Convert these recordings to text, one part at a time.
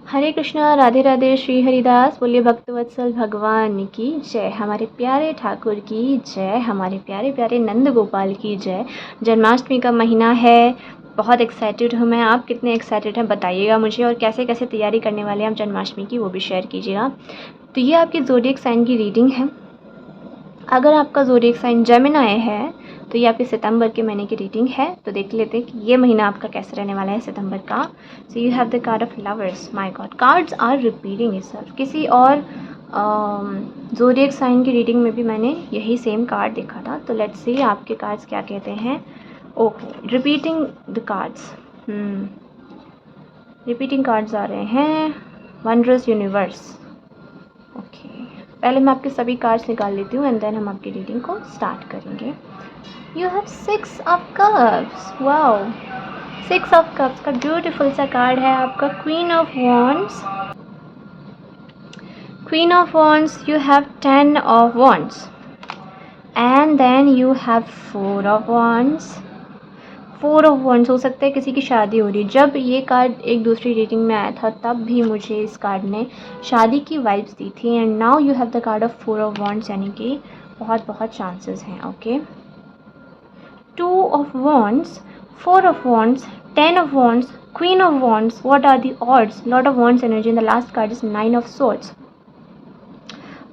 हरे कृष्णा, राधे राधे, श्री हरिदास। बोलिए भक्तवत्सल भगवान की जय, हमारे प्यारे ठाकुर की जय, हमारे प्यारे प्यारे नंद गोपाल की जय। जन्माष्टमी का महीना है, बहुत एक्साइटेड हूँ मैं। आप कितने एक्साइटेड हैं बताइएगा मुझे, और कैसे कैसे तैयारी करने वाले हैं आप जन्माष्टमी की, वो भी शेयर कीजिएगा। तो ये आपकी ज़ोडिएक साइन की रीडिंग है। अगर आपका ज़ोडिएक साइन जेमिनी है तो ये आपके सितंबर के महीने की रीडिंग है। तो देख लेते हैं कि ये महीना आपका कैसे रहने वाला है सितंबर का। So you have the card of lovers. My god, cards are repeating itself. किसी और ज़ोडिएक साइन की रीडिंग में भी मैंने यही सेम कार्ड देखा था। तो लेट्स सी आपके कार्ड्स क्या कहते हैं। Okay, repeating the cards. Repeating cards आ रहे हैं। Wondrous universe. ओके, पहले मैं आपके सभी कार्ड्स निकाल लेती हूँ एंड देन हम आपकी रीडिंग को स्टार्ट करेंगे। You have 6 of cups. Wow, 6 of cups का ब्यूटीफुल सा कार्ड है आपका। Queen of wands, queen of wands, you have 10 of wands and then you have 4 of wands. 4 of wands, हो सकता है किसी की शादी हो रही है। जब ये कार्ड एक दूसरी रीडिंग में आया था तब भी मुझे इस कार्ड ने शादी की वाइब्स दी थी। And now you have the card of 4 of wands, यानी कि बहुत बहुत चांसेस हैं। Okay, 2 of wands, 4 of wands, 10 of wands, queen of wands. What are the odds? Lot of wands energy, and the last card is 9 of swords.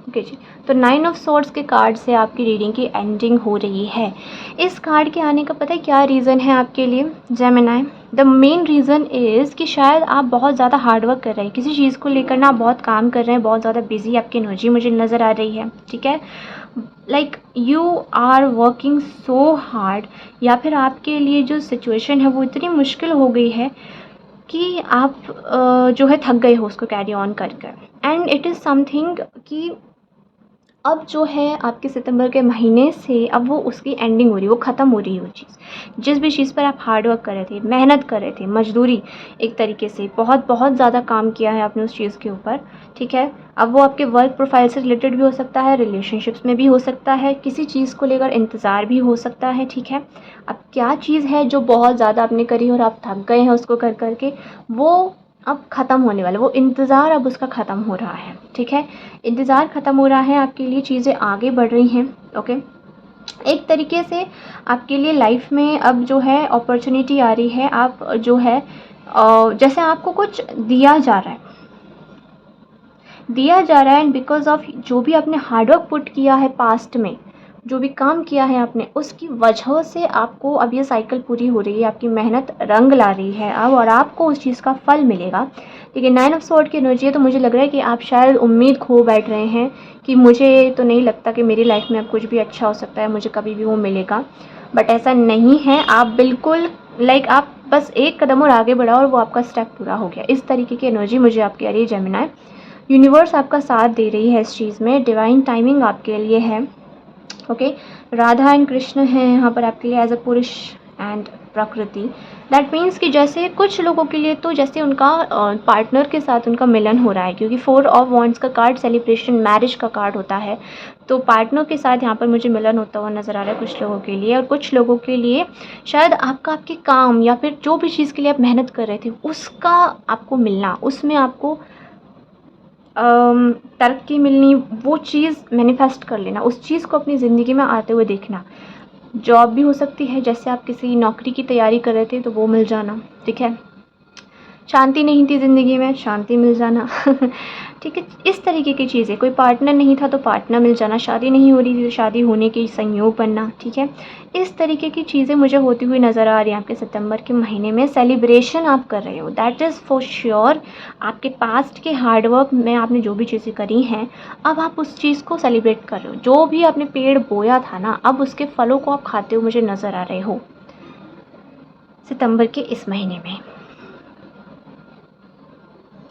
Okay जी, तो 9 of swords के card से आपकी reading की ending हो रही है। इस card के आने का पता है क्या रीज़न है आपके लिए Gemini? The main reason is कि शायद आप बहुत ज़्यादा हार्डवर्क कर रहे हैं किसी चीज़ को लेकर ना, आप बहुत काम कर रहे हैं, बहुत ज़्यादा बिजी आपकी एनर्जी मुझे नज़र आ रही है। ठीक है, like you are working so hard, या फिर आपके लिए जो सिचुएशन है वो इतनी मुश्किल हो गई है कि आप जो है थक गए हो उसको कैरी ऑन कर कर। एंड इट इज़ समथिंग कि अब जो है आपके सितंबर के महीने से अब वो उसकी एंडिंग हो रही है, वो ख़त्म हो रही है वो चीज़। जिस भी चीज़ पर आप हार्ड वर्क कर रहे थे, मेहनत कर रहे थे, मजदूरी एक तरीके से बहुत बहुत ज़्यादा काम किया है आपने उस चीज़ के ऊपर। ठीक है, अब वो आपके वर्क प्रोफाइल से रिलेटेड भी हो सकता है, रिलेशनशिप्स में भी हो सकता है, किसी चीज़ को लेकर इंतज़ार भी हो सकता है। ठीक है, अब क्या चीज़ है जो बहुत ज़्यादा आपने करी और आप थक गए हैं उसको कर करके, वो अब ख़त्म होने वाला, वो इंतज़ार अब उसका ख़त्म हो रहा है। ठीक है, इंतज़ार ख़त्म हो रहा है, आपके लिए चीज़ें आगे बढ़ रही हैं। ओके, एक तरीके से आपके लिए लाइफ में अब जो है अपॉर्चुनिटी आ रही है। आप जो है जैसे आपको कुछ दिया जा रहा है, एंड बिकॉज ऑफ जो भी आपने हार्डवर्क पुट किया है पास्ट में, जो भी काम किया है आपने, उसकी वजह से आपको अब ये साइकिल पूरी हो रही है, आपकी मेहनत रंग ला रही है अब, और आपको उस चीज़ का फल मिलेगा। देखिए 9 ऑफ स्वॉर्ड की एनर्जी है, तो मुझे लग रहा है कि आप शायद उम्मीद खो बैठ रहे हैं कि मुझे तो नहीं लगता कि मेरी लाइफ में अब कुछ भी अच्छा हो सकता है, मुझे कभी भी वो मिलेगा। बट ऐसा नहीं है, आप बिल्कुल आप बस एक कदम और आगे बढ़ाओ और वो आपका स्टेप पूरा हो गया। इस तरीके की एनर्जी मुझे आपकी आ रही है जेमिनी। यूनिवर्स आपका साथ दे रही है इस चीज़ में, डिवाइन टाइमिंग आपके लिए है। ओके, राधा एंड कृष्ण हैं यहाँ पर आपके लिए एज अ पुरुष एंड प्रकृति। दैट मीन्स कि जैसे कुछ लोगों के लिए तो जैसे उनका पार्टनर के साथ उनका मिलन हो रहा है, क्योंकि 4 ऑफ वॉन्ड्स का कार्ड सेलिब्रेशन, मैरिज का कार्ड होता है। तो पार्टनर के साथ यहाँ पर मुझे मिलन होता हुआ नज़र आ रहा है कुछ लोगों के लिए, और कुछ लोगों के लिए शायद आपके काम या फिर जो भी चीज़ के लिए आप मेहनत कर रहे थे उसका आपको मिलना, उसमें आपको तरक्की मिलनी, वो चीज़ मैनिफेस्ट कर लेना, उस चीज़ को अपनी ज़िंदगी में आते हुए देखना। जॉब भी हो सकती है, जैसे आप किसी नौकरी की तैयारी कर रहे थे तो वो मिल जाना। ठीक है, शांति नहीं थी ज़िंदगी में, शांति मिल जाना। ठीक है, इस तरीके की चीज़ें, कोई पार्टनर नहीं था तो पार्टनर मिल जाना, शादी नहीं हो रही थी तो शादी होने के संयोग बनना। ठीक है, इस तरीके की चीज़ें मुझे होती हुई नज़र आ रही हैं आपके सितंबर के महीने में। सेलिब्रेशन आप कर रहे हो, दैट इज़ फॉर श्योर। आपके पास्ट के हार्डवर्क में आपने जो भी चीज़ें करी हैं, अब आप उस चीज़ को सेलिब्रेट कर रहे हो। जो भी आपने पेड़ बोया था ना, अब उसके फलों को आप खाते हुए मुझे नज़र आ रहे हो सितंबर के इस महीने में।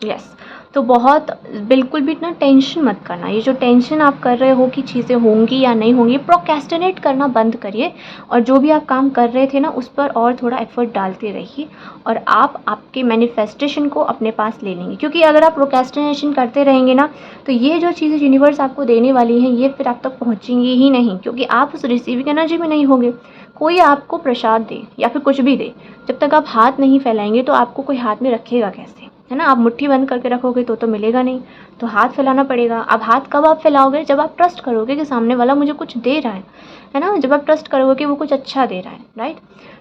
यस, तो बहुत बिल्कुल भी ना टेंशन मत करना। ये जो टेंशन आप कर रहे हो कि चीज़ें होंगी या नहीं होंगी, प्रोक्रेस्टिनेट करना बंद करिए, और जो भी आप काम कर रहे थे ना उस पर और थोड़ा एफर्ट डालते रहिए, और आप आपके मैनिफेस्टेशन को अपने पास ले लेंगे। क्योंकि अगर आप प्रोक्रेस्टिनेशन करते रहेंगे ना, तो ये जो चीज़ें यूनिवर्स आपको देने वाली हैं ये फिर आप तक पहुँचेंगी ही नहीं, क्योंकि आप उस रिसीविंग एनर्जी में नहीं होंगे। कोई आपको प्रसाद दे या फिर कुछ भी दे, जब तक आप हाथ नहीं फैलाएंगे तो आपको कोई हाथ में रखेगा कैसे? है ना। आप मुट्ठी बंद करके रखोगे तो मिलेगा नहीं, तो हाथ फैलाना पड़ेगा। अब हाथ कब आप फैलाओगे? जब आप ट्रस्ट करोगे कि सामने वाला मुझे कुछ दे रहा है ना। जब आप ट्रस्ट करोगे कि वो कुछ अच्छा दे रहा है, राइट।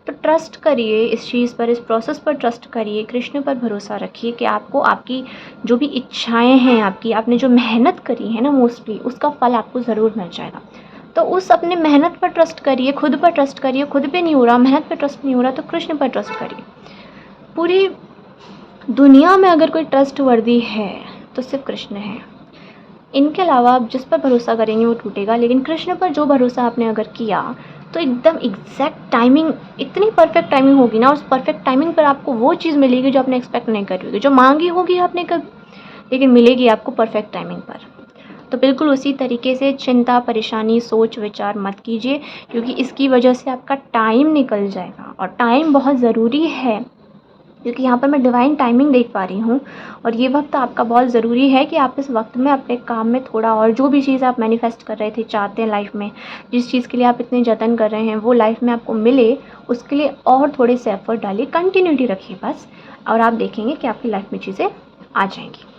तो ट्रस्ट करिए इस चीज़ पर, इस प्रोसेस पर ट्रस्ट करिए, कृष्ण पर भरोसा रखिए कि आपको आपकी जो भी इच्छाएँ हैं, आपने जो मेहनत करी है ना मोस्टली, उसका फल आपको ज़रूर मिल जाएगा। तो उस अपने मेहनत पर ट्रस्ट करिए, खुद पर ट्रस्ट करिए। खुद पे नहीं हो रहा, मेहनत पे ट्रस्ट नहीं हो रहा, तो कृष्ण पर ट्रस्ट करिए। पूरी दुनिया में अगर कोई ट्रस्टवर्दी है तो सिर्फ कृष्ण है। इनके अलावा आप जिस पर भरोसा करेंगे वो टूटेगा, लेकिन कृष्ण पर जो भरोसा आपने अगर किया तो एकदम एग्जैक्ट टाइमिंग, इतनी परफेक्ट टाइमिंग होगी ना, उस परफेक्ट टाइमिंग पर आपको वो चीज़ मिलेगी जो आपने एक्सपेक्ट नहीं करी होगी, जो मांगी होगी आपने कभी, लेकिन मिलेगी आपको परफेक्ट टाइमिंग पर। तो बिल्कुल उसी तरीके से चिंता, परेशानी, सोच विचार मत कीजिए, क्योंकि इसकी वजह से आपका टाइम निकल जाएगा। और टाइम बहुत ज़रूरी है, क्योंकि यहाँ पर मैं डिवाइन टाइमिंग देख पा रही हूँ, और ये वक्त आपका बहुत ज़रूरी है कि आप इस वक्त में अपने काम में थोड़ा और, जो भी चीज़ आप मैनिफेस्ट कर रहे थे, चाहते हैं लाइफ में, जिस चीज़ के लिए आप इतने जतन कर रहे हैं वो लाइफ में आपको मिले, उसके लिए और थोड़े से एफर्ट डालिए, कंटिन्यूटी रखिए बस, और आप देखेंगे कि आपकी लाइफ में चीज़ें आ जाएंगी।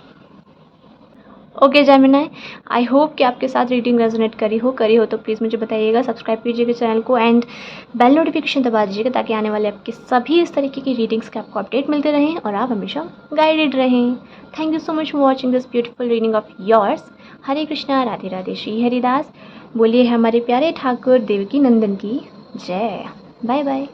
ओके जेमिनी, आई होप कि आपके साथ रीडिंग रेजोनेट करी हो तो प्लीज़ मुझे बताइएगा, सब्सक्राइब कीजिएगा चैनल को, एंड बेल नोटिफिकेशन दबा दीजिएगा, ताकि आने वाले आपके सभी इस तरीके की रीडिंग्स के आपको अपडेट मिलते रहें और आप हमेशा गाइडेड रहें। Thank you so much for watching this beautiful reading of yours. Hare Krishna, Radhe Radhe, Shri Haridas. बोलिए हमारे प्यारे ठाकुर देवकी नंदन की जय। Bye bye.